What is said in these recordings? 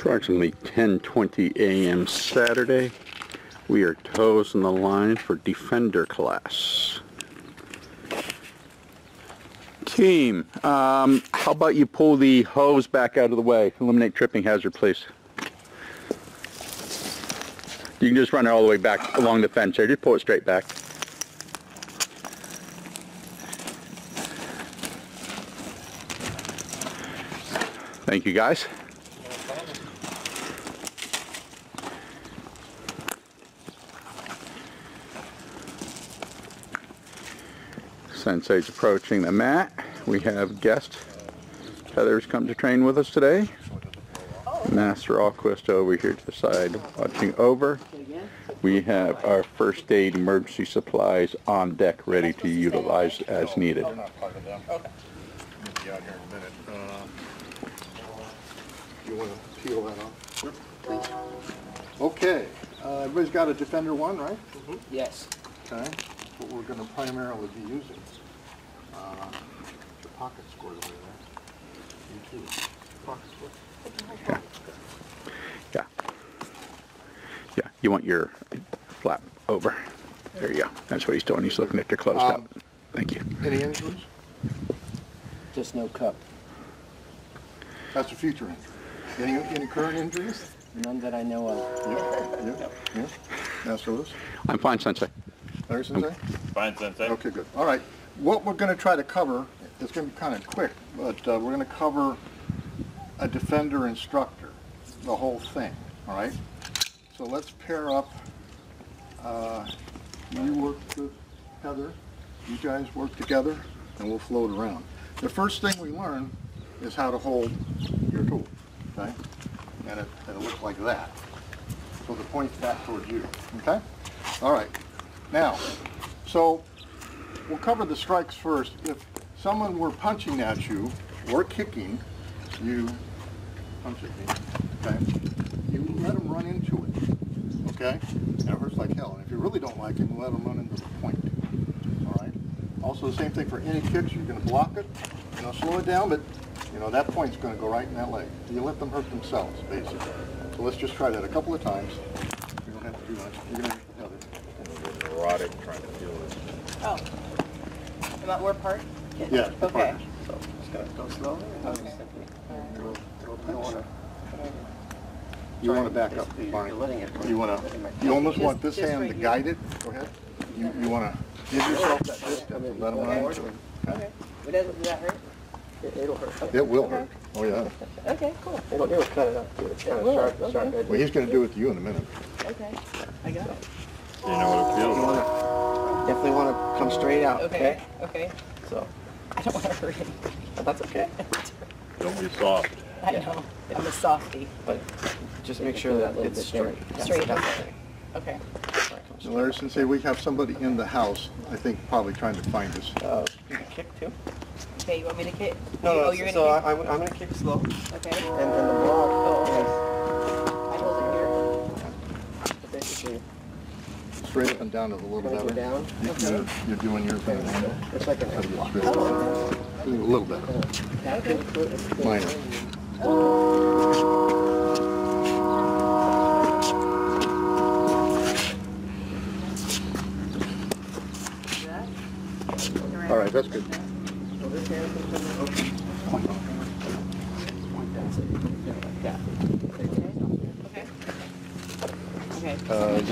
Approximately 10:20 a.m. Saturday. We are toes in the line for Defender class. Team, how about you pull the hose back out of the way? Eliminate tripping hazard, please. You can just run it all the way back along the fence there. Just pull it straight back. Thank you, guys. Sensei's approaching the mat. We have guest Heather's come to train with us today. Master Alquist over here to the side watching over. We have our first aid emergency supplies on deck ready to utilize as needed. You want to peel that off? Sure. Please. Okay. Everybody's got a Defender 1, right? Mm-hmm. Yes. Okay. What we're going to primarily be using. The pocket squares over there. You too. Pocket square. Yeah. Yeah. You want your flap over. There you go. That's what he's doing. He's looking at your closed cup. Thank you. Any injuries? Just no cup. That's a future injury. Any current injuries? None that I know of. Yeah. Master Lewis? I'm fine, Sensei. Larry, Sensei? Fine, Sensei. Okay, good. All right. What we're going to try to cover, it's going to be kind of quick, but we're going to cover a Defender instructor, the whole thing, all right? So let's pair up. You work with Heather, you guys work together, and we'll float around. The first thing we learn is how to hold your tool, okay? And it'll look like that. So the point's back towards you, okay? All right. Now, so we'll cover the strikes first. If someone were punching at you or kicking, you punch at me, okay? You let them run into it, okay? And it hurts like hell. And if you really don't like him, let them run into the point, all right? Also, the same thing for any kicks. You're going to block it, slow it down, but that point's going to go right in that leg. You let them hurt themselves, basically. So let's just try that a couple of times. We don't have to do much. You're going to hit Heather. Neurotic trying to feel it. Oh. About where part? Yeah. Okay. So just gotta go slowly. Okay. You want to back up, Barney. You almost want this hand to guide it. Go ahead. You want to give yourself that distance and let them run into it. Okay. Does that hurt? It'll hurt. It will hurt. Oh, yeah. Okay, cool. It'll cut it up. It's kind of sharp. Well, he's going to do it to you in a minute. Okay. I got it. You know what it feels like. Definitely want to come straight out. Okay. Okay. So I don't want to hurt anybody. but that's okay. Don't be soft. I know. I'm a softie. But just make sure that it's straight. Straight. That's the thing. Okay. So, Larry, since we have somebody in the house, I think probably trying to find us. You can kick too. Okay, you want me to kick? No, you're so gonna I'm going to kick slow. kick? Okay. And then the block. I hold it here. So basically, Straight up and down is a little go better. down. You're doing yours at an angle. It's like an Gotta angle. get straight up. A little better. Okay. Minor. All right, that's good. You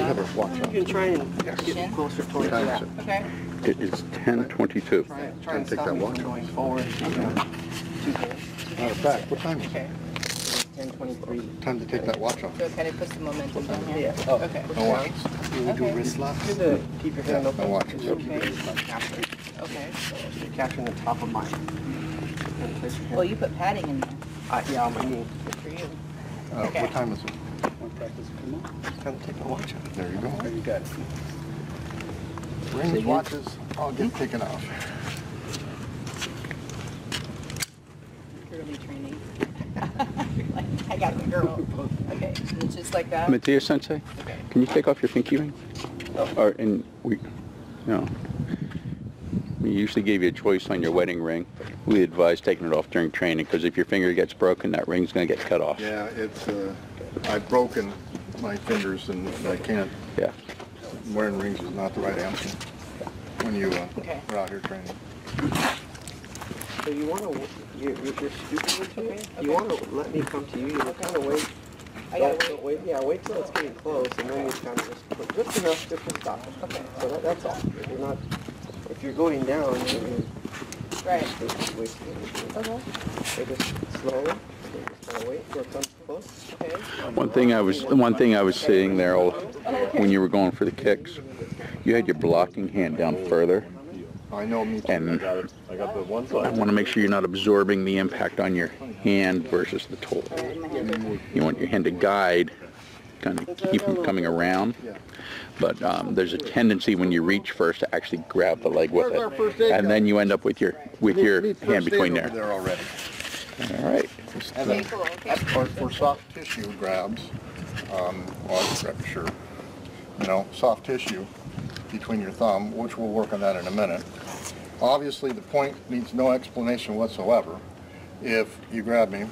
have a watch You on. can try and Chin? get closer towards Time that. is it? Okay. It is 10:22. Try and take stop that me watch from off. going forward. Matter of fact, what time is it? Okay. 10:23. Time to take that watch off. So it kind of puts the momentum down here. Oh, Okay. No watches. You do Okay. wrist locks. Keep your hand Yeah, open. no watches. So keep your Okay. wrist lock captured. Okay. So you're capturing the top of mine. And place your hand. Well, you put padding in there. Yeah, on my knee. Good for you. What time is it? Time to take my watch out. There you go. You got it. Rings, watches, all get taken off. Girly training. I got the girl. Okay. And it's just like that? Matthias Sensei, Okay. can you take off your pinky ring? Or, and we, no. we usually give you a choice on your wedding ring. We advise taking it off during training because if your finger gets broken, that ring's going to get cut off. Yeah, it's, I've broken my fingers and I can't. Yeah. Wearing rings is not the right answer when you Okay. are out here training. So you want to, you're stupid to me? You want to let me come to you, you kind of wait. I gotta Don't wait. Yeah, wait till it's getting close, and then you kind of just put just enough just to stop. Okay. So that's all. You're not, if you're going down, you're Right. just wasting anything. Okay. So just slowly, just kind of wait till it comes close. Okay. One thing I was seeing there when you were going for the kicks, you had your blocking hand down further, I know me too. and I got the one I side. want to make sure you're not absorbing the impact on your hand versus the tool. You want your hand to guide, kind of keep them coming around. But there's a tendency when you reach first to actually grab the leg with Where's our first it, aid and guy? then you end up with your Need first hand aid between over there. already. All right. Okay, cool. Okay. For soft tissue grabs, sure, you know, soft tissue between your thumb, which we'll work on that in a minute. Obviously, the point needs no explanation whatsoever. If you grab me,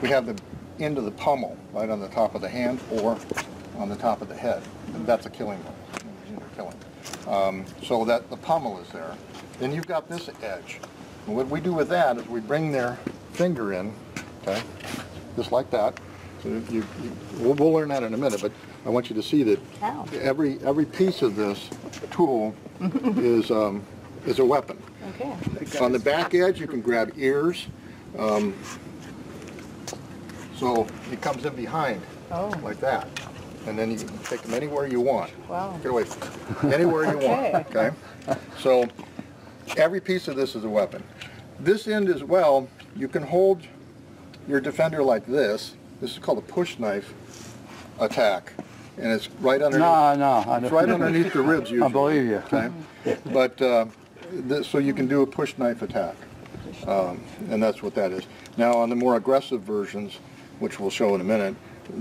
we have the end of the pommel right on the top of the hand or on the top of the head. And that's a killing one. So that the pommel is there. Then you've got this edge. And what we do with that is we bring their finger in, okay, just like that. So we'll learn that in a minute, but I want you to see that Ow. every piece of this tool is a weapon. Okay. On the back edge, you can grab ears. So it comes in behind, like that. And then you can take them anywhere you want. Wow. Get away from me. Anywhere you want, okay? So every piece of this is a weapon. This end as well, you can hold your defender like this. This is called a push knife attack. And it's right underneath. It's right underneath the ribs usually. I believe you. Okay? But so you can do a push knife attack. And that's what that is. Now on the more aggressive versions, which we'll show in a minute,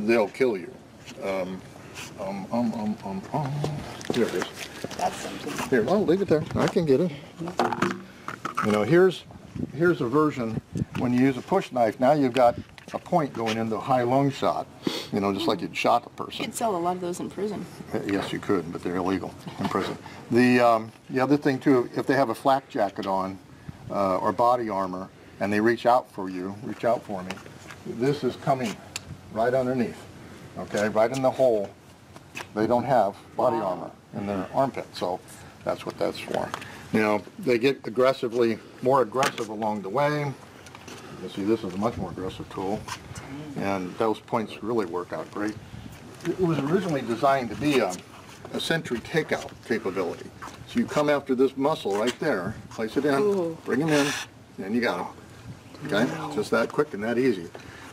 they'll kill you. Here it is. That's something. Here, I'll leave it there. I can get it. You know, here's a version when you use a push knife. Now you've got a point going into a high lung shot. You know, just like you'd shot the person. You'd sell a lot of those in prison. Yes, you could, but they're illegal in prison. The other thing too, if they have a flak jacket on or body armor, and they reach out for me. This is coming right underneath. Okay, right in the hole. They don't have body armor in their armpit, so that's what that's for. Now, they get more aggressive along the way. You see, this is a much more aggressive tool, and those points really work out great. It was originally designed to be a sentry takeout capability. So you come after this muscle right there, place it in, bring him in, and you got him. Okay, just that quick and that easy.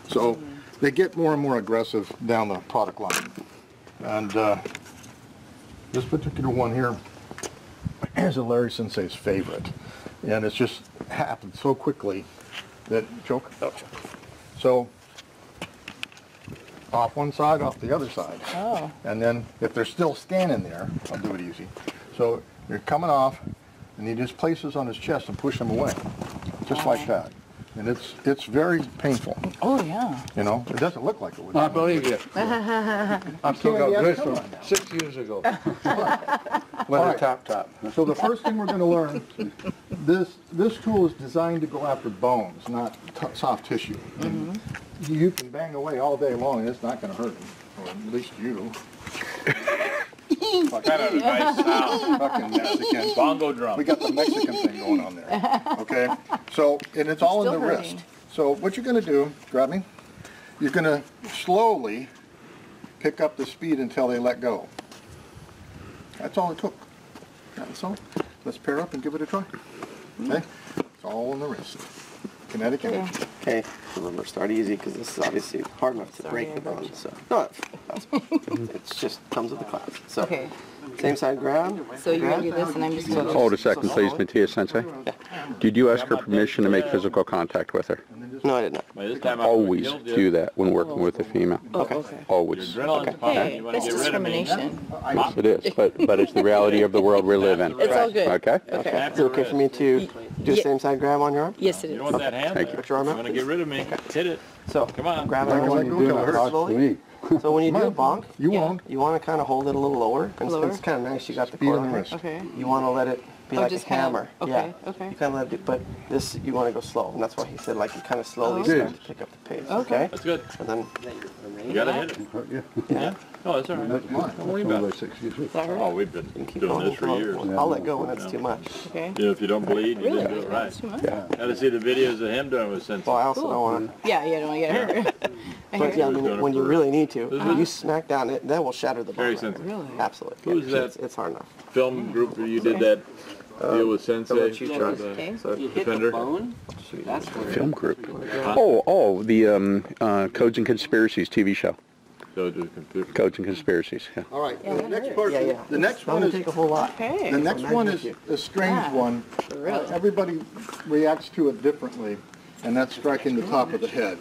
So they get more and more aggressive down the product line. And this particular one here is a Larry Sensei's favorite. And it's just happened so quickly that, so off one side, off the other side. Oh. And then if they're still standing there, I'll do it easy. So you're coming off, and he just places on his chest and push him away, just like that. And it's very painful. Oh, yeah. You know, it doesn't look like it would. I believe you. I still got this from 6 years ago. With a top. So the first thing we're going to learn, this tool is designed to go after bones, not soft tissue. And you can bang away all day long, and it's not going to hurt them, or at least you. Kind of a nice sound. Fucking Mexican. Bongo drum. We got the Mexican thing going on there. Okay? So, and it's all in the Still hurting. wrist. So what you're going to do, grab me, you're going to slowly pick up the speed until they let go. That's all it took. That's all. Let's pair up and give it a try. Okay? It's all in the wrist. Kinetic energy. Okay, remember, start easy because this is obviously hard enough to break the bone. So no, it's just comes with the class. So Okay. same side grab. So you're gonna do this, and I'm just gonna. Hold a second, please, Matthias Sensei. Did you ask her permission to make physical contact with her? No, I did not. By this time, Always do that when working with a female. Okay. Always. Adrenaline's pumping. Hey, You want to that's get rid of me. discrimination. Yes, it is, but it's the reality of the world we live in. It's all good. Okay? Okay. Is it okay for me to do the same side grab on your arm? Yes, it You is. don't want that hand Thank there. Put your arm You out. want to get rid of me. Hit it. So Come on. grab it Like on you do it slowly. So when you do a bonk, You won't. you want to kind of hold it a little lower. And Lower? It's kind of nice. You got the Speed cord on on the it. wrist. Okay. You want to let it be Oh, like a just kind of- hammer. okay, Yeah. okay. You kind of let it, but this you want to go slow, and that's why he said like you kind of slowly Oh. start to pick up the pace. Okay. That's good. And then You got to hit it. yeah, Oh, that's all right. Don't worry about it. Oh, we've been keep doing going. this for years. I'll let go when it's too much. Okay. You know, if you don't bleed, you Really? didn't do it right. That's too much? Got to see the videos of him doing it with Sensei. Well, I also don't want to. Yeah, you don't want to get hurt. I But hear yeah, I you. mean, when you really need to, you smack down it, that will shatter the Very bone. sensitive. Really? Absolutely. Who's Yeah, that? It's hard enough. Film group where you did that deal with Sensei. I'll let you try. Okay. So You hit Defender. the bone, that's where Film group. Oh, the Codes and Conspiracies TV show. So do computer. Codes and Conspiracies, yeah. All right, Yeah, the I next heard. part, Yeah, yeah. the next It's one gonna is, take a whole lot. Okay. the next one is a strange Yeah. one. Really? Everybody reacts to it differently, and that's striking the top of the head.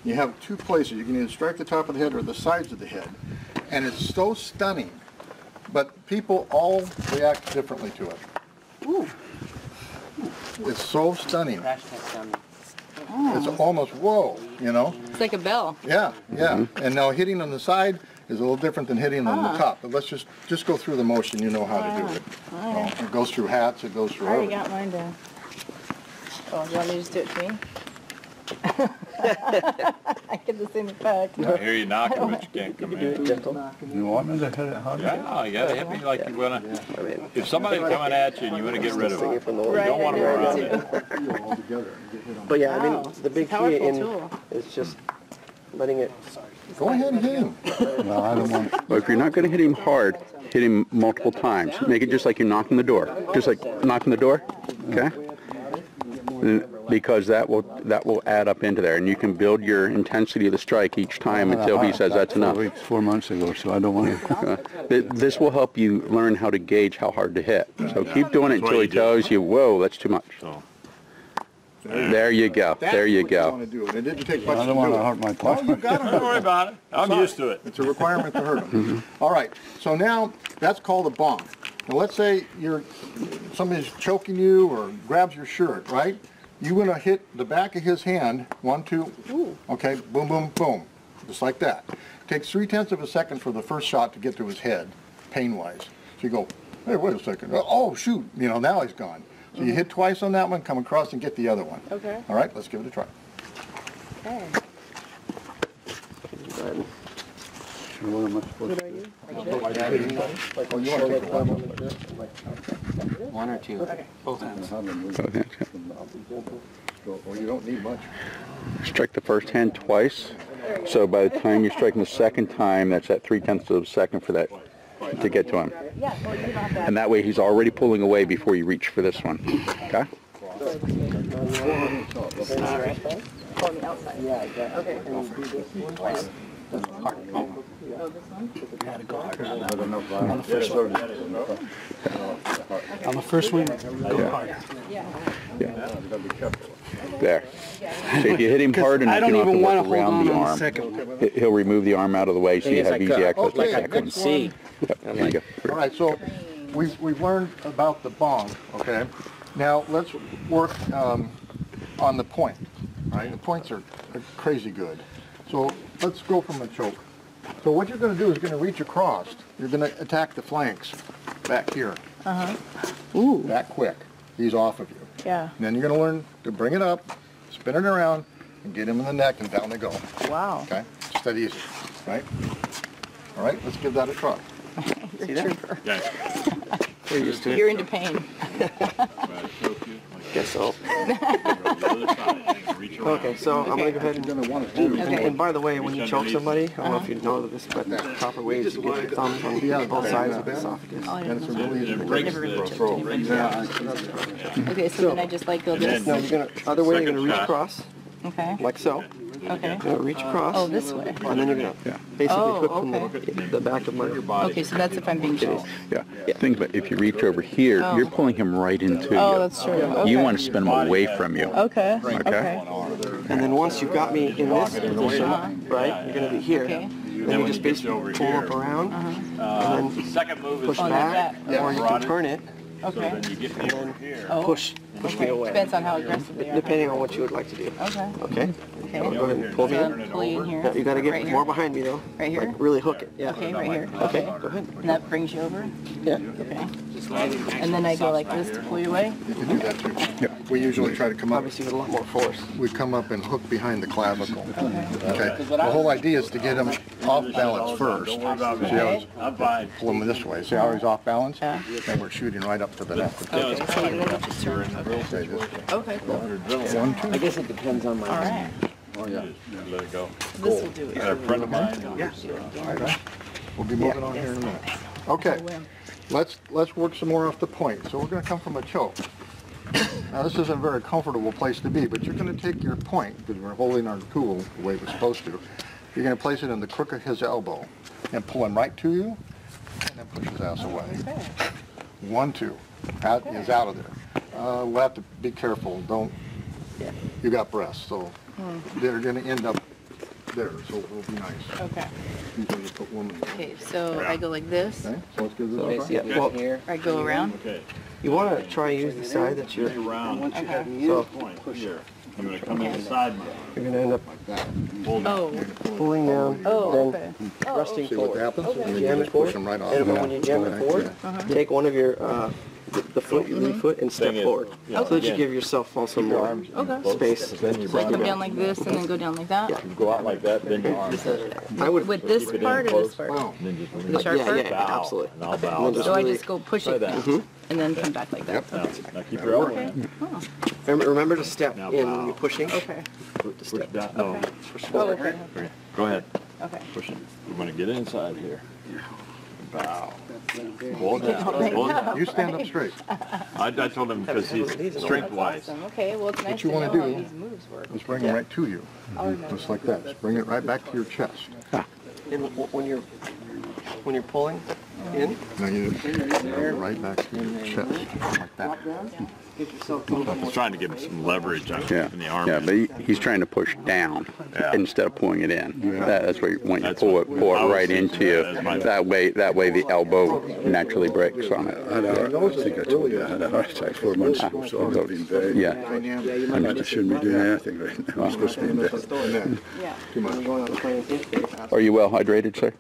You have two places. You can either strike the top of the head or the sides of the head. And it's so stunning, but people all react differently to it. It's so stunning. crash test dummy. It's almost, whoa, you know? It's like a bell. Yeah, yeah. And now hitting on the side is a little different than hitting on the top. But let's just go through the motion. You know how to do it. It goes through hats. It goes through I already everything. got mine done. Oh, you want me to just do it to me? I get the same effect. I hear you knocking, but you can't come in. Gentle. You want me to hit it harder? Yeah, you got to hit me like you want to. If somebody's coming at you and you want to get rid of Sting it, it from the you leg. don't want them I around do it. All together and get hit on. But yeah, I Wow. mean, the big key Powerful in tool. is just letting it. Go ahead and hit him. Well, I don't want. Well, if you're not going to hit him hard, hit him multiple times. Make it just like you're knocking the door. Just like knocking the door, okay? Because that will add up into there, and you can build your intensity of the strike each time until he says that's enough. 4 months ago, so I don't want to. This will help you learn how to gauge how hard to hit. So keep doing it That's what until he you do. tells you, whoa, that's too much. So, There you go. That's There you what you go. want to do. And it didn't take much I to don't do want to it. hurt my Oh, partner. you got to don't worry about it. I'm used to it. It's a requirement to hurt them. All right. So now that's called a bonk. Now let's say somebody's choking you or grabs your shirt, right? You're going to hit the back of his hand, 1, 2, okay, boom, boom, boom, just like that. Takes 3/10 of a second for the first shot to get to his head, pain-wise. So you go, hey, wait a second. Oh, shoot, now he's gone. So you hit twice on that one, come across and get the other one. Okay. All right, let's give it a try. Okay. Go ahead. What am I supposed to do? Oh, you want to take one like this? One or two. Both hands. Well, you don't need much. Strike the first hand twice. So by the time you're striking the second time, that's at 3/10 of a second for that to get to him. Yeah, well, you don't have that. And that way he's already pulling away before you reach for this one. Okay? On the outside. Yeah, exactly. Okay. On the first one, go hard. There. So if you hit him hard enough, I don't you don't even have want to to work hold around on the on the arm. second. He'll remove the arm out of the way so you have easy access to the Okay, second. next one. See. Yep, there you go. All right, so we've learned about the bong, okay? Now let's work on the point, right? The points are crazy good. So let's go from a choke. So what you're going to do is going to reach across. You're going to attack the flanks back here. Ooh. That quick. He's off of you. Yeah. And then you're going to learn to bring it up, spin it around, and get him in the neck, and down they go. Wow. Okay? Just that easy, right? All right, let's give that a try. See that? Okay. You're used to it. You're into pain. Guess so. Reach around. Okay, so I'm gonna go ahead and. You're going to want to do Okay. And by the way, when you choke somebody, I don't know if you know this, but the proper way is to get your thumbs on both sides of the esophagus. Oh, I That's didn't a know really easy It way. breaks Never really the choked throat. anybody. Yeah. Okay, so then I just like go And this. No, you're gonna, other way, you're gonna reach Second shot. across, Okay. like so. Okay. You're gonna reach across. Oh, this way. And then you're gonna basically Oh, hook from okay. the back of my body. Okay, so that's if I'm being chased. Yeah. Think about if you reach over here, Oh. you're pulling him right into Oh, you. that's true. Okay. You want to spin him away from you. Okay. Okay. And then once you've got me in this position, right, you're gonna be here. Okay. Then you just basically pull up around, and then Second move is push Oh, like back, that. or you can turn it, Okay. then you get me over here. Oh. push me away. Depends on how aggressive they are. Depending on what you would like to do. Okay. Okay? Okay. Go ahead and pull me So in. I'm pulling in here. Yeah, you gotta get Right here? more behind me though. Right here? Like really hook it. Yeah. Okay, right here. Okay, go ahead. And that brings you over? Yeah. Okay. And then I go like this to pull you away? You can do that too. We usually try to come up, Obviously with a lot more force. we come up and hook behind the clavicle. Okay. The whole idea is to get him off balance first. See how he's, I'm fine. pull him this way. See how he's off balance? Yeah. And we're shooting right up to the neck. Okay, so then you just turn. Okay, this way. Okay, cool. 1, 2. I guess it depends on my. All right. Oh, yeah. Let it go. This will do it. A friend of mine. We'll be moving on here in a minute. Okay. Let's work some more off the point. So we're going to come from a choke. Now this isn't a very comfortable place to be, but you're going to take your point, because we're holding our tool the way we're supposed to. You're going to place it in the crook of his elbow and pull him right to you, and then push his ass away. 1, 2. That is out of there. We'll have to be careful. Don't. You got breasts, so they're going to end up there. So it will be nice. Okay. Usually you put one in there. Okay, so I go like this. Okay. So let's give this a try. Yeah, well, Here. I go around. Okay. you want to try and use the side that you're. Around. Once you have me So Point here. I'm going to come inside mine. you're going to end up Hold on. Oh, pulling down, oh, then okay. thrusting See what forward. happens? Okay. And you Jam it just push forward. him right off. And when you jam it forward, take one of your the foot, your lead foot, and step Thing is- forward. yeah, So that you again. give yourself also more Okay. space. Then you So I bring come it down like this and then go down like that? You go out like that, then your arms. I would. With this part or this part? Wow. And then just The release. sharp Yeah, part? yeah, Bow, absolutely. And I'll bow. just So I really- just go push Try it that. and then come back like that? Now, now keep your elbow in. Oh, Remember to step Now in bow. when you're pushing. okay. To Push step. down. No, Push Oh, forward. okay. go ahead. Okay. Push it. We're going to get inside here. Bow. Hold down. Hold down. You stand up straight. I told him because he's strength-wise. Awesome. Okay, well, it's nice you to wanna know do how these moves work. Just bring him right to you. I'll remember. Just like that. Just bring it right back to your chest. And when you're pulling in, Now you just bring it right back to your chest. Like that. get yourself a little He's more. trying to give him some leverage on, Yeah. in the arm. Yeah, but he's trying to push down Yeah. instead of pulling it in. That's what you want. You That's pull what- it I was right thinking into you. that as my- That way the elbow naturally breaks on it. I think I told you I had a heart attack 4 months ago, so I'm not in bed. Yeah. I shouldn't be doing anything right now. I'm supposed to be in bed. Yeah. Too much. Going on the plane. Are you well hydrated, sir?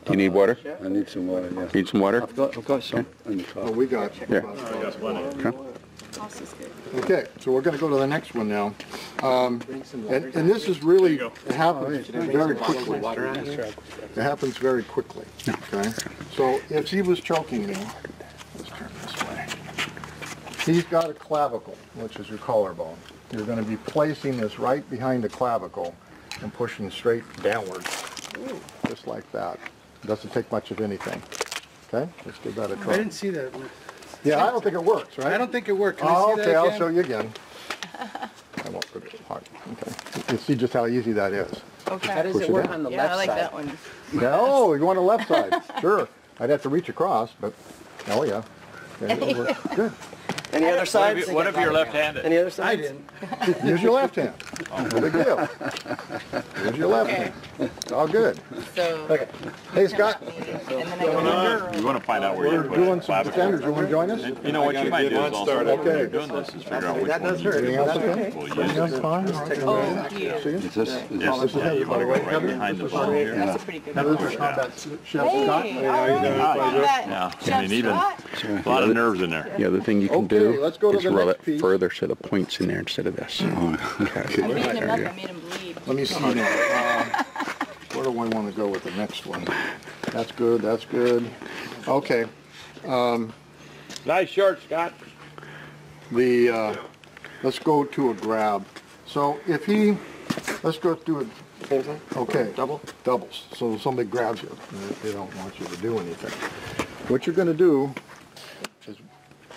Do you need water? I need some water, yeah. Need some water? I've got some in the car. Oh, we got. Here. Awesome. Okay, so we're going to go to the next one now. And this is really, it happens very quickly. It happens very quickly, okay? So if he was choking me, let's turn this way. He's got a clavicle, which is your collarbone. You're going to be placing this right behind the clavicle and pushing straight downward, just like that. Doesn't take much of anything. Okay, let's give that a I try. didn't see that. Yeah, I don't think it works, right? I don't think it worked. Can I Oh, see okay, that I'll again? show you again. I won't put it hard. Okay. You see just how easy that is. Okay. How does Push it it work down. on the Yeah, I left like side? that one. No, you want the left side. Sure. I'd have to reach across, but, oh yeah. Yeah, it'll work. Good. Any other sides? What if you're left-handed? Any other I sides? didn't. Use your left hand. No big deal. Use your left hand. It's all good. So, Hey, Scott, and then I go under. You want to find out where we're you're doing some defenders. You want to join us? You know what you might do is also, when Okay. you're doing this, is figure out which That one does hurt. Anything else okay? will use. Anything else fine? All right. Oh, yeah. See you? Is this, Yes, yeah, you want to go right behind the ball here. That's a pretty good Heather's one. our combat chef, Scott. Hey, all right. Yeah, I mean, even, a lot of nerves in there. The other thing you can Okay, do let's go to is the rub next it piece. further so the point's in there instead of this. I beat him up, I made him bleed. Let me see now. Where do I want to go with the next one? That's good, that's good. Okay. Nice short, Scott. Let's go to a grab. So if he, let's go do it, Same thing? okay. Double? Doubles. So somebody grabs you. They don't want you to do anything. What you're going to do is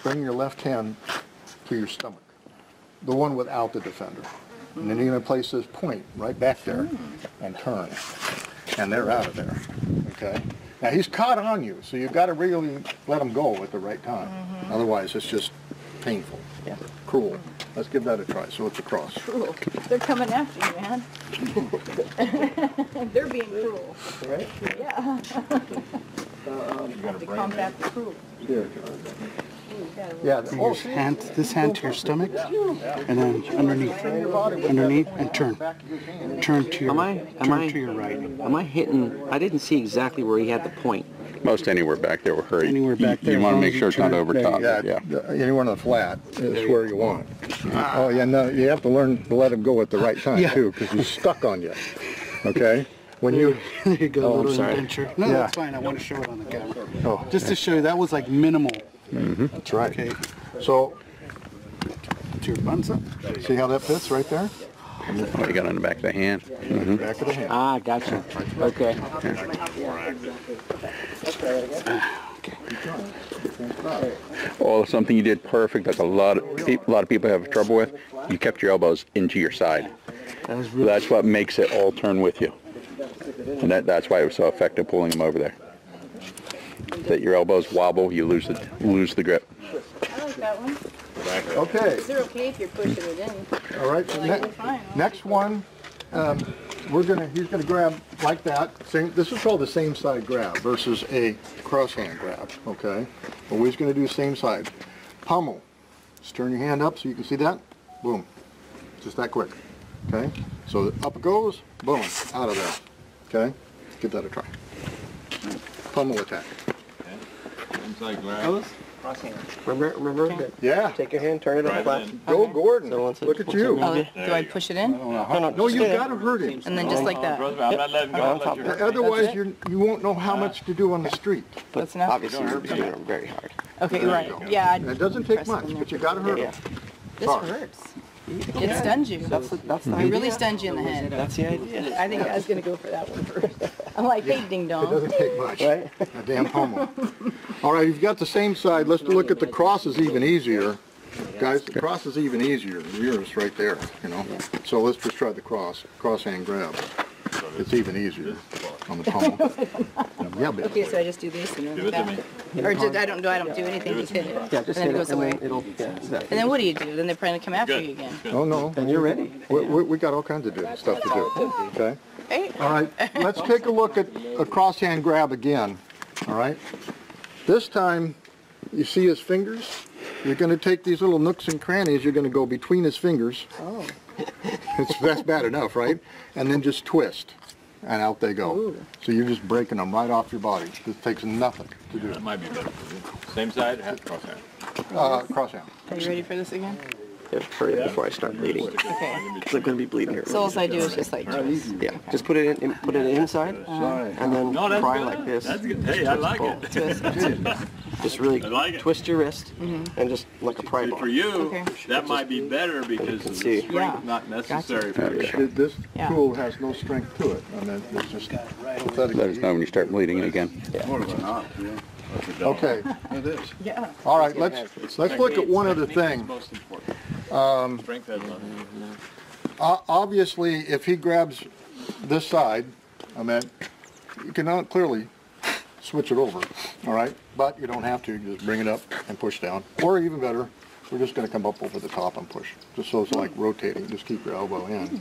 bring your left hand to your stomach. The one without the defender. And then you're going to place this point right back there and turn. And they're out of there. Okay? Now he's caught on you, so you've got to really let him go at the right time. Otherwise, it's just painful. Yeah. Cruel. Let's give that a try. So it's across. Cruel. They're coming after you, man. They're being cruel. Right? Yeah. To combat the cruel. Here. Yeah. This hand to your stomach, and then underneath, and turn to your right. Am I hitting? I didn't see exactly where he had the point. Most anywhere back there will hurt. Anywhere back there, You as want to long make as sure you it's not turn. over top. Yeah, anywhere on the flat is where you want. Oh yeah, no, you have to learn to let him go at the right time too, because he's stuck on you. Okay? When you There you go, little sorry. indenture. No, Yeah. that's fine. I want to show it on the camera. Oh, Just to show you, that was like minimal. that's right. Okay, So to your buns up. see how that fits right there? What you got on the back of the hand? Back of the hand. Ah, gotcha. Okay. Oh, something you did perfect. That's a lot of people have trouble with. You kept your elbows into your side. That's what makes it all turn with you. And that's why it was so effective pulling them over there. That your elbows wobble, you lose the grip. I like that one. Okay. They're okay if you're pushing it in. All right. So Like, you're fine. next one, he's gonna grab like that. This is called the same side grab versus a cross hand grab. Okay. Always gonna do same side. Pummel. Just turn your hand up so you can see that. Boom. Just that quick. Okay. So up it goes. Boom. Out of there. Okay. Give that a try. Pummel attack. Remember? Yeah. Take your hand, turn it up flat. Go, Gordon. So once it- Look at you. Oh, do I push it in? No, you gotta hurt him. And then just like that. I'm not letting go. On top. Otherwise, That's you won't know how much to do on the street. That's enough? Obviously, you're doing it very hard. Okay, right. Yeah. And it doesn't take Press it much, in there. but you gotta hurt him. This hurts. It stuns you. That's the It idea. really stuns you in the head. That's the idea. I think I was gonna go for that one first. I'm like, hey, ding It dong. doesn't take much. Right? A damn pommel. All right, you've got the same side. Let's look at the cross is even easier. Guys, the cross is even easier. Yours right there, you know. So let's just try the cross hand grab. It's even easier on the pommel. Yeah, but Okay, so I just do this and then that. Or just, I don't do anything, just hit it. Yeah, just And then it hit goes and away. then it'll, yeah, And then what do? Then they're probably gonna come after you again. oh no, Then you're ready. we got all kinds of stuff to do. Okay. Hey, All right, let's take a look at a cross hand grab again. All right. This time, you see his fingers? You're going to take these little nooks and crannies, you're going to go between his fingers. oh, That's bad enough, right? And then just twist, and out they go. Ooh. So you're just breaking them right off your body. This takes nothing to do. That might be better for you. Same side, cross hand. Cross hand. are you ready for this again? Hurry up before I start bleeding. Okay. Because I'm going to be bleeding here. So all I do is just like twist. Yeah, just put it inside, and then No, that's pry good. like this. That's good. Hey, I like it. Twist. That's it. Just really I like it. twist your wrist, and just like a pry bar. For you, Okay. that might be better because the see. strength Yeah. not necessary for you. This Yeah. tool has no strength to it. I mean, it's just pathetic. Let us know when you start bleeding again. Okay. It is. Yeah. All right, let's look at one other thing. Most important. Strength has nothing. Obviously, if he grabs this side, I mean, you can clearly switch it over, all right? But you don't have to. You just bring it up and push down. Or even better, we're just going to come up over the top and push. Just so it's like rotating. Just keep your elbow in.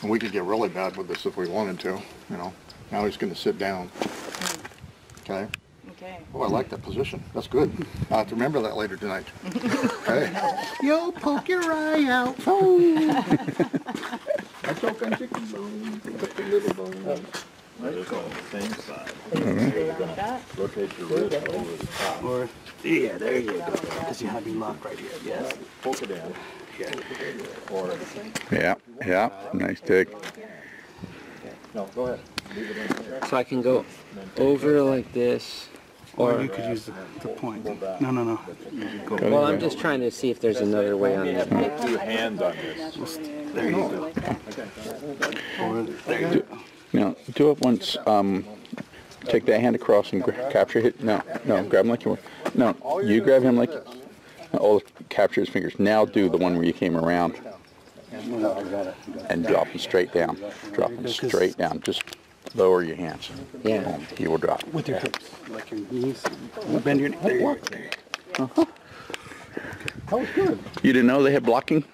And we could get really bad with this if we wanted to, you know. Now he's going to sit down. Okay? Okay. Oh, I like that position. That's good. I'll have to remember that later tonight. Okay. Yo, poke your eye out. I choke on chicken bones. Put the little bone. It's on the same side. Like that. Rotate your wrist over the top. Or, yeah, there you go. Because you have me locked right here. Yes. Poke it in. Or, Yeah, nice tick. no, go ahead. Leave it in there. So I can go over like this, Or you could use the point. No. well, I'm just trying to see if there's another way on You this. have two hands on this. There you go. Or, there you go. Now, do it once. Take that hand across and capture it. No, grab him like you were. No, you grab him like. Capture his fingers. Now do the one where you came around. and drop them straight down. Drop them straight down. Just lower your hands. Yeah. Boom, you will drop. With your hips, like your knees. Bend your there you go. That was good. You didn't know they had blocking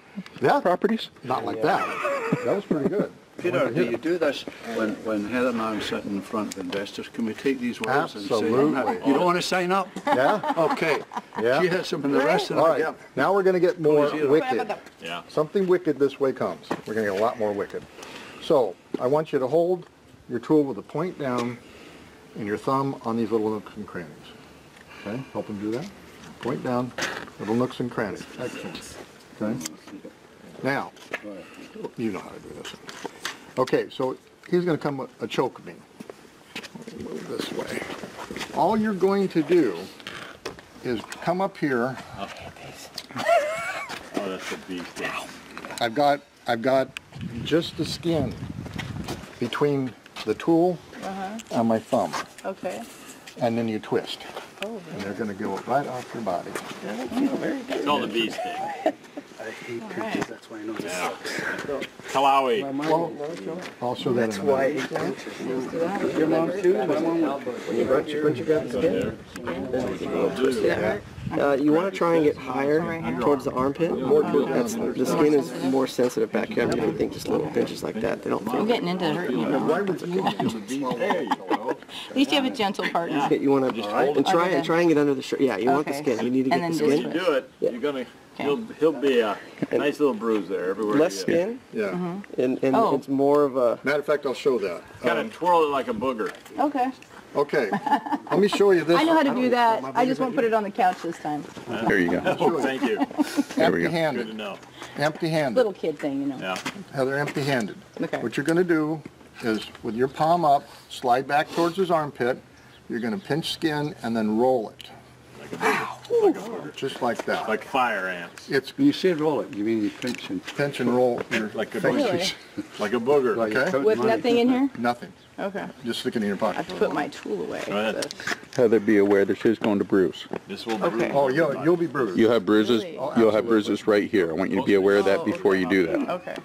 Yeah, properties? not like that. That was pretty good. Peter, do you do this when Heather and I am sitting in front of investors? Can we take these words and Absolutely. say, you don't want to sign up? Yeah? Okay. Yeah. She has some in the rest and All I right, get. now we're going to get more wicked. Yeah. Something wicked this way comes. We're going to get a lot more wicked. So I want you to hold your tool with the point down and your thumb on these little nooks and crannies. Okay, help him do that. Point down, little nooks and crannies. Excellent. Okay. Now, you know how to do this. Okay, so he's going to come a choke me. Move this way. All you're going to do is come up here. Oh, that's a beast. I've got just the skin between the tool and my thumb, Okay. and then you twist. Oh, And they're going to go right off your body. It's all the bee sting. I hate pinches, that's why I know this sucks. Talawi. I'll show that That's in a why minute. your mom too. My mom, when you grab the skin, you want to try and get higher towards the armpit. The skin is more sensitive back here. I think just little pinches like that. They don't I'm feel. getting into hurting you now. There you go. At least you have a gentle partner. You want to try and get under the shirt. Yeah, you want the Okay. skin. You need to And get the then When skin. you do it, you're gonna, he'll be a nice little bruise there everywhere. Less you skin, Yeah. and Oh. it's more of a. Matter of fact, I'll show that. Kind of twirl it like a booger. Okay. Okay, let me show you this. I know how to do that. I just won't put it on the couch this time. There you go. Oh, thank you. There we go. Good to Empty-handed. know. Empty-handed. Little kid thing, you know. Yeah. Heather, empty-handed. Okay. What you're going to do is, with your palm up, slide back towards his armpit. You're going to pinch skin and then roll it, just like that. Like fire ants. It's When you say roll it, you mean you pinch and pinch and roll your Like a fingers. Really? Like a booger. Okay? With nothing in here? Nothing. Okay. Just stick it in your I pocket. have to put my tool away. Go ahead. Heather, be aware this is going to bruise. This will Okay. Oh, you'll be bruised. You'll have bruises. Really? You'll have bruises right here. I want you to be aware of that before you do that. Okay.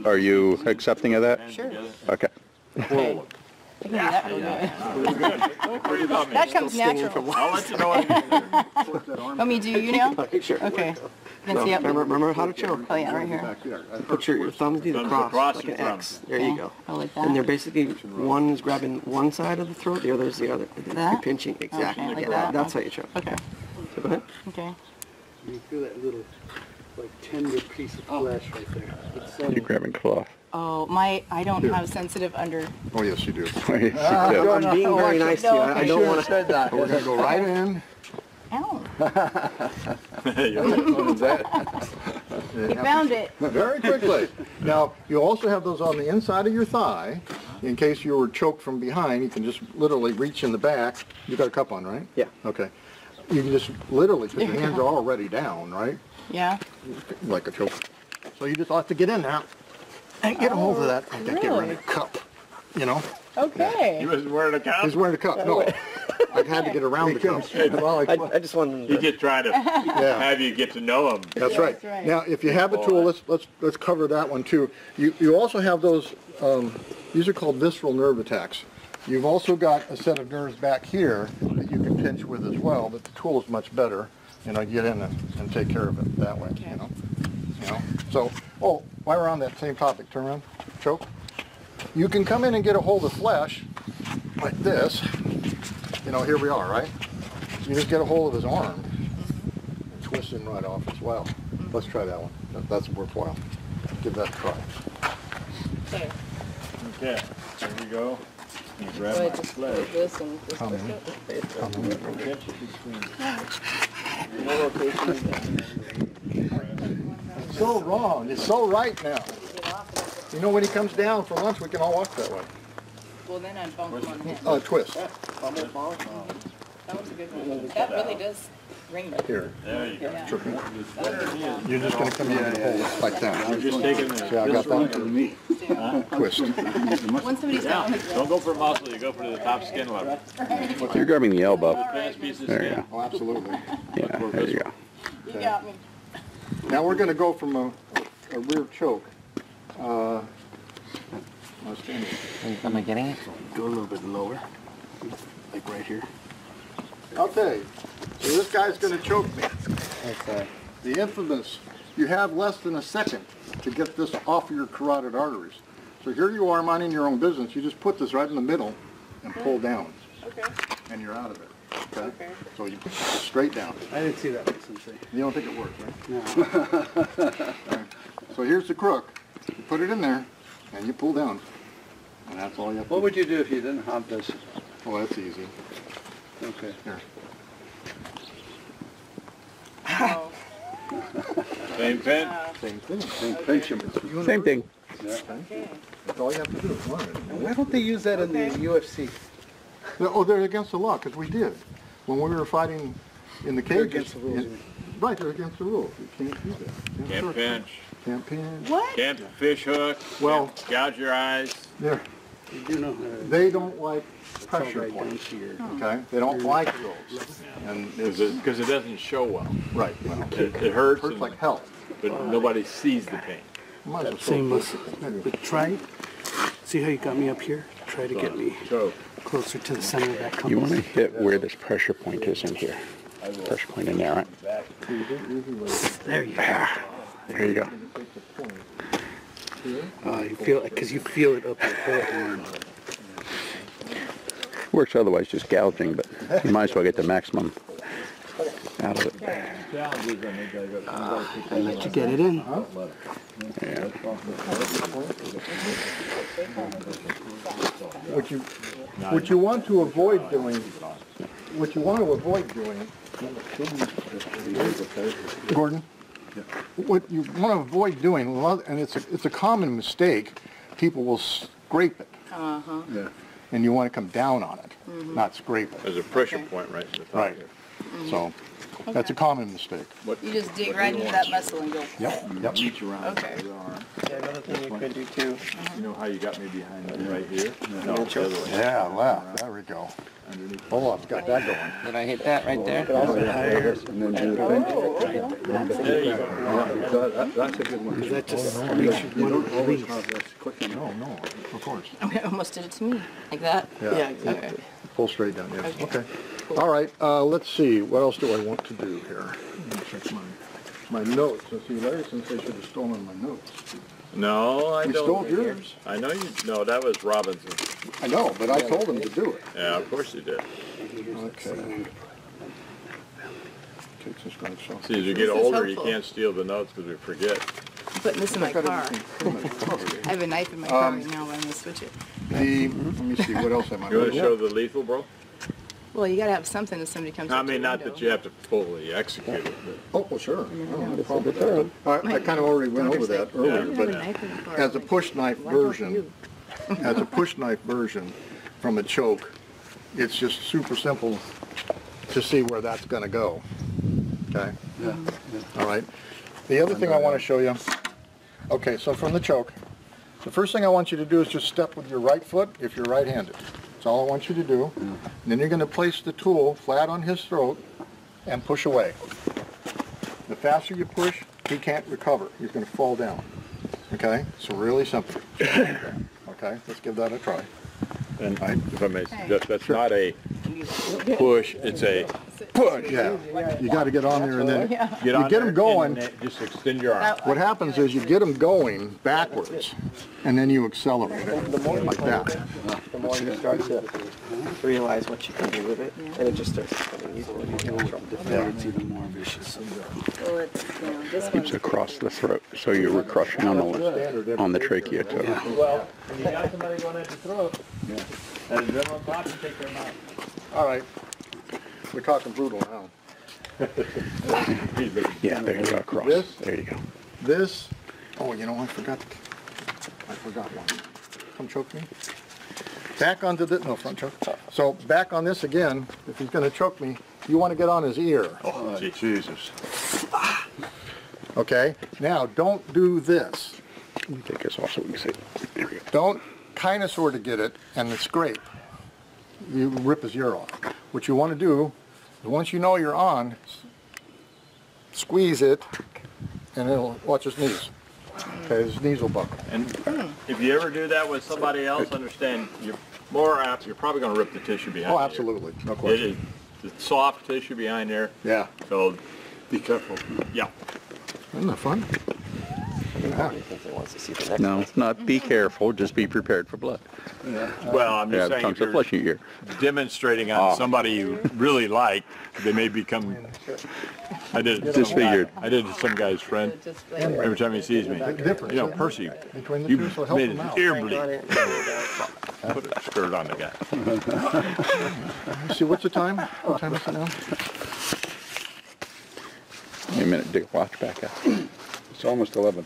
Are you accepting of that? Sure. Okay. Okay. I can do that real good. Good. What do you thought me? That comes natural. I'll let you know what. Want me to do you now? Sure. Okay. You can see up. Remember how to choke. Oh yeah, right here. Back there. Put your thumbs need to Thumbs cross across like your an thumbs. X. There you go. Oh, like And they're that? basically, one is grabbing one side of the throat, the other is the other. You're That? pinching, exactly. Okay, like Yeah, that? That's how you choke. Okay. So go ahead. Okay. You feel that little, like, tender piece of flesh right there. It's so, You're grabbing cloth. Oh, I don't have sensitive under. Oh, yes, you do. I'm being very nice to you. I don't want to. We're going to go right in. Ow. You You found it. Very quickly. Now, you also have those on the inside of your thigh. In case you were choked from behind, you can just literally reach in the back. You got a cup on, right? Yeah. Okay. You can just literally, because your hands are already down, right? Yeah. Like a choke. So you just have to get in there and get a hold of that. And get rid really? of the cup, you know? Okay. He was wearing a cup. He's wearing a cup. No. I've had to get around the cup. I just wanted He to. just trying to Yeah. have you get to know him. That's right. That's right. Now, if you have a tool, let's cover that one too. You also have those. These are called visceral nerve attacks. You've also got a set of nerves back here that you can pinch with as well. But the tool is much better. Get in and take care of it that way. Okay. You know. So, while we're on that same topic, turn around, choke. You can come in and get a hold of flesh like this. Here we are, right? You just get a hold of his arm and twist him right off as well. Let's try that one. That's worthwhile. Give that a try. Okay. Okay, here we go. You grab So I my just flag. put this and just Come twist in. it. Come in. Pinch it between. No rotation. It's so wrong. It's so right now. When he comes down for lunch, we can all walk that way. Well, then I'd bump him on the head. Twist. That was a good one. That really does ring me. Here. There you go. Yeah. Choke me. That was a good one. You're just going to come in and hold it like that. You're just taking the. See, I got that? Twist. When somebody's down like Don't go for muscle, you go for the top skin level. You're grabbing the elbow. Thinnest piece of There you skin. go. Oh, absolutely. Yeah, there you go. you got me. Now we're going to go from a a rear choke. Am I getting it? Go a little bit lower, like right here. Okay, so this guy's going to choke me. The infamous, you have less than a second to get this off of your carotid arteries. So here you are minding your own business. You just put this right in the middle and pull down. Okay. And you're out of it. Okay? So you straight down. I didn't see that, Sensei. You don't think it works, right? No. Right. So here's the crook. You put it in there and you pull down. And that's all you have to do. What would you do if you didn't have this? Oh, that's easy. Okay. Here. Oh. Same pin? Same thing. Same pinch. Same thing. That's all you have to do is learn it. Why don't they use that in the UFC? Oh, they're against the law, because we did. When we were fighting in the cages. They're against the rules. Right, they're against the rules. You can't do that. Can't pinch. Can't pinch. What? Can't fish hook. Well- Can't gouge your eyes. They're, You do know they don't like it's all pressure right down points, to your... okay? They don't like those. And it's, Because it doesn't show well. right, well, It hurts, hurts and- like hell. but nobody sees the pain. Might as well Same throw muscle. it. But try, see how you got me up here? Try to get me Choke. closer to the center of that compass. You want to hit where this pressure point is in here. Pressure point in there, right? There you go. There you go. You feel it, because you feel it up your whole arm. Works otherwise, just gouging, but you might as well get the maximum out of it. I let you get it in. Yeah. What you want to avoid doing, Gordon, what you want to avoid doing, and it's a common mistake, people will scrape it. Uh-huh. Yeah. And you want to come down on it, not scrape it. There's a pressure point right in the top Right. here. So that's a common mistake. You just dig right into that muscle and go. Yep. Reach around Okay. your arm. Yeah, another thing you could do too. You know how you got me behind me right here? No, the other way. Yeah, left. There we go. Hold on, got that going. Did I hit that right there? And then do the pinch. There you go. That's a good one. Because that just makes you want to release. No, of course. It almost did it to me. Like that? Yeah, exactly. Okay. Pull straight down, yes. Okay. Okay. All right, let's see. What else do I want to do here? Let me check my notes. Let's see, Larry, since they should have stolen my notes. No, I You don't. stole yours. I know you. No, that was Robinson. I know, but I told him to do it. Yeah, of course you did. Okay. Takes this guy so. See, as you get This is older, you helpful. can't steal the notes because we forget. I'm putting this in my car. I have a knife in my car right now, but I'm going to switch it. Let me see, what else am I You want to doing? show the lethal, bro? Well, you got to have something if somebody comes I up to mean, your not window. that you have to fully execute it, but Oh, well, sure. No problem with that. I kind of already went over that earlier, You have a but knife in the car. as a push knife version, from a choke, it's just super simple to see where that's going to go. Okay? Yeah. All right. The other thing I want to show you, okay, so from the choke, the first thing I want you to do is just step with your right foot if you're right-handed. That's all I want you to do. And then you're going to place the tool flat on his throat and push away. The faster you push, he can't recover. He's going to fall down. Okay? So really simple. Okay? Let's give that a try. and if I may suggest, that's not a push, it's a Push. Yeah. You got to get on there and then get you on get there him going. and just extend your arm. What happens is you get him going backwards and then you accelerate it like that. The more you start to realize what you can do with it, and it just starts becoming easier. It's even more vicious. Well, it's, this Keeps across the throat, so you're crushing on the trachea too. Well, when you got somebody going at the throat, and then on top, you take their mouth. All right. We're talking brutal now. Yeah, there you go, across. This? There you go. This, oh, you know, I forgot one. Come choke me. Back onto the, no, front choke. So back on this again, if he's going to choke me, you want to get on his ear. Oh, Jesus. Okay? Now, don't do this. Let me take this off so we can see. There we go. Don't kind of sort of get it and then scrape. You rip his ear off. What you want to do is once you know you're on, squeeze it and it'll, watch his knees. Okay, his knees will buckle. And if you ever do that with somebody else, understand you're more apt. You're probably going to rip the tissue behind. Oh, there. absolutely, no It question. is the soft tissue behind there. Yeah, So be careful. yeah. Isn't that fun? He wants to see the next No, one. not be careful, just be prepared for blood. Well, I'm Yeah, just saying tons if of you're flesh in your ear. demonstrating on somebody you really like, they may become. I did it to some guy. Disfigured. I did it to some guy's friend. Just like, Every time he sees me, Difference, you know, isn't it? Percy, Between the you two, so help made them his out. ear Got bleed. it. Put a skirt on the guy. See, what's the time? What time is it now? Give me a minute to dig a watch back out. It's almost 11.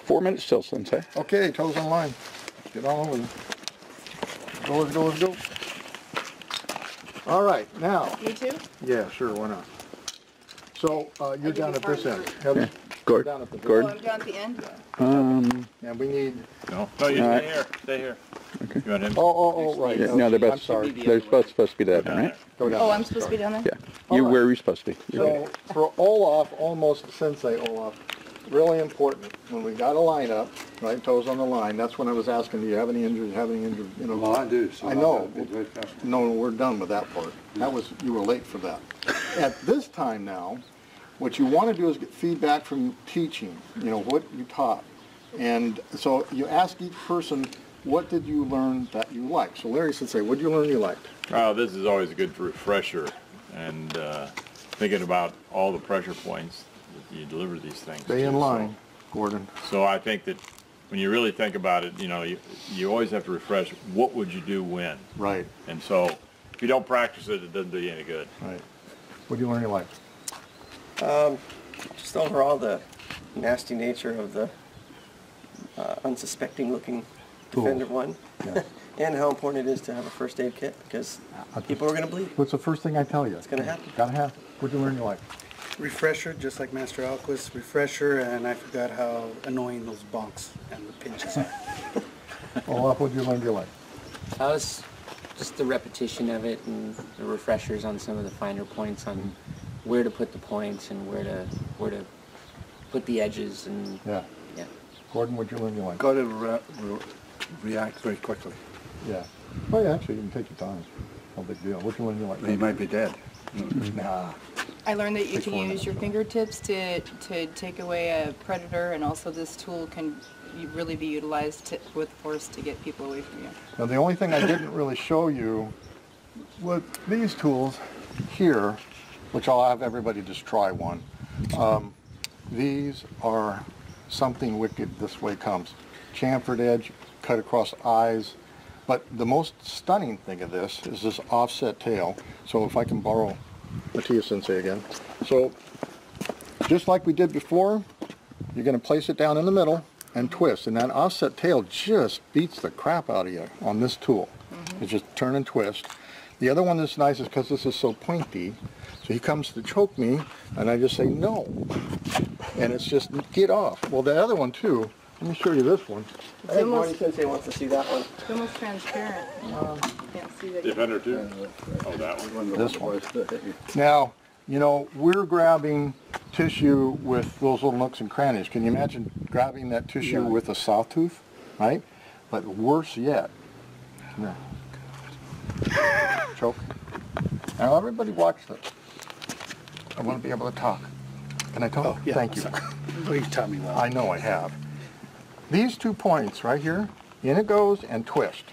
4 minutes still, Sensei. Okay, toes on line. Get all over them. Go, let's go, let's go. All right, now. me too? Yeah, sure, why not? So, you're down at this end. Heather, Gord, down at the Oh, Gord. I'm down at the end? And we need, No, you All right. stay here. Stay here. You want him? oh, right. Yeah, no, they're both, I'm sorry. they're supposed to be that, right? Go down. Oh, I'm supposed to be down there? Yeah. All You right. where you're supposed to be. You're So, for Olaf, almost Sensei Olaf, really important, when we got a line up, right, toes on the line, that's when I was asking, do you have any injuries, you know. Well, I do. So I know. I'll be very careful. No, we're done with that part. That was, you were late for that. At this time now, what you want to do is get feedback from teaching, you know, what you taught. And so you ask each person, what did you learn that you liked? So Larry should say, what did you learn you liked? Oh, this is always a good refresher, and thinking about all the pressure points that you deliver these things. Stay to. in line, Gordon. So I think that when you really think about it, you know, you always have to refresh. What would you do when? Right, And so if you don't practice it, it doesn't do you any good. right. What did you learn you liked? Just overall the nasty nature of the unsuspecting looking defender one. Yeah. And how important it is to have a first aid kit because people are going to bleed. What's the first thing I tell you? It's going to happen. Gotta have. What did you learn you liked? Refresher, just like Master Alquist, refresher, and I forgot how annoying those bonks and the pinches are. Olaf, what did you learn you liked? That was just the repetition of it and the refreshers on some of the finer points on where to put the points and where to put the edges and Yeah. yeah. Gordon, what did you learn you liked? Got to react very quickly. Yeah. Well, yeah, actually, you can take your time. No big deal. What did you learn you liked? He might be dead. Nah. I learned that you Takes can 4 use minutes. your fingertips to take away a predator, and also this tool can really be utilized with force to get people away from you. Now, the only thing I didn't really show you with these tools here, which I'll have everybody just try one. These are something wicked. This way comes. Chamfered edge, cut across eyes. But the most stunning thing of this is this offset tail. So if I can borrow Matthias Sensei again. So just like we did before, you're going to place it down in the middle and twist. And that offset tail just beats the crap out of you on this tool. It's just turn and twist. The other one that's nice is because this is so pointy. So he comes to choke me, and I just say no. And it's just, get off. Well, the other one too, let me show you this one. I think Marty Sensei wants to see that one. It's almost transparent. You can't see that. Defender too? Oh, that one. This one. Now, you know, we're grabbing tissue with those little nooks and crannies. Can you imagine grabbing that tissue with a sawtooth, right? But worse yet, come here. Choke. Now everybody watch this. I want to be able to talk. Can I talk? Oh, yeah. Thank you. Well, you taught me well. I know I have. These 2 points right here, in it goes and twist.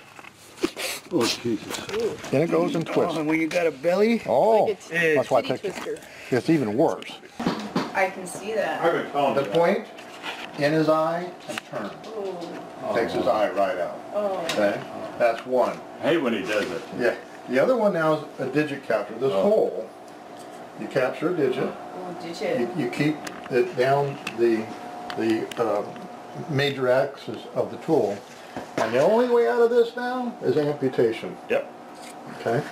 Oh, Jesus. In it goes and twist. And when you got a belly, Oh, Like it's that's why I titty picked it. twister. It's even worse. I can see that. I've been telling The you that. point in his eye and turn. Takes his eye right out. Okay? That's one. I hate when he does it. Yeah. The other one now is a digit capture. This hole, you capture a digit. Oh, did you? You keep it down the major axis of the tool. And the only way out of this now is amputation. Yep. Okay?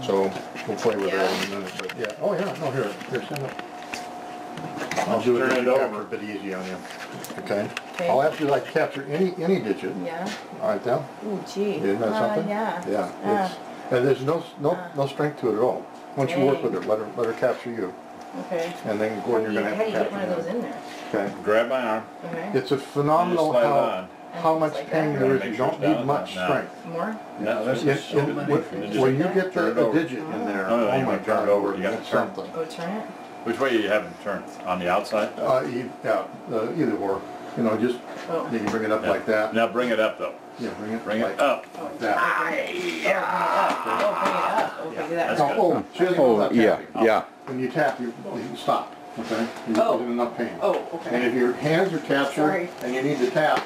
So we'll play with that in a minute. But yeah. Oh yeah. No, here, send it. I'll do it Turn digit it capture over. a bit easy on you. Okay? Okay. I'll have to like capture any digit. Yeah. All right, now. Oh, gee. Isn't that something? Yeah. Yeah. It's, and there's no strength to it at all. Once you work with her, let her capture you. Okay. And then Gordon, you're gonna have to tap one of those in there? Okay. Grab my arm. Okay. It's a phenomenal Slide it on. how much pain there is. You don't need much strength. More? No, this is so many. When you get the digit in there, Oh, oh you my wanna turn God, it over, you gotta it's turn. something. Oh, turn it? Which way you have it turned? On the outside? Either or. You know, just Oh. you can bring it up Yeah. like that. Now bring it up though. Yeah, Bring like it up. that. Oh, bring it up. Okay, do that. That's right. good. Oh, she doesn't go without yeah, tapping. yeah. When you tap, you stop. Okay. You're Oh. in enough pain. Oh, And okay. if your hands are captured Sorry. and you need to tap,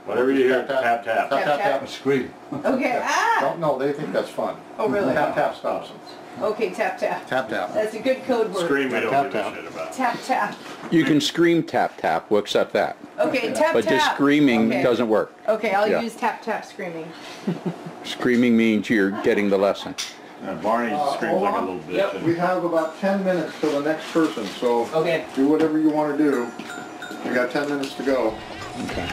Whatever you hear, Tap, tap, tap. tap, tap, tap. Scream. Okay, ah! Don't know, they think that's fun. Oh, really? Tap, tap stops it. Okay, tap, tap. Tap, tap. That's a good code word. Scream, we don't Tap, give a tap. shit about. Tap, tap. You can scream tap tap, we'll accept that. Okay, tap, But tap. just screaming Okay. doesn't work. Okay, I'll Yeah. use tap, tap screaming. Screaming means you're getting the lesson. Barney screams like a little bitch. We have about 10 minutes till the next person, so Okay. do whatever you want to do. We got 10 minutes to go. Okay.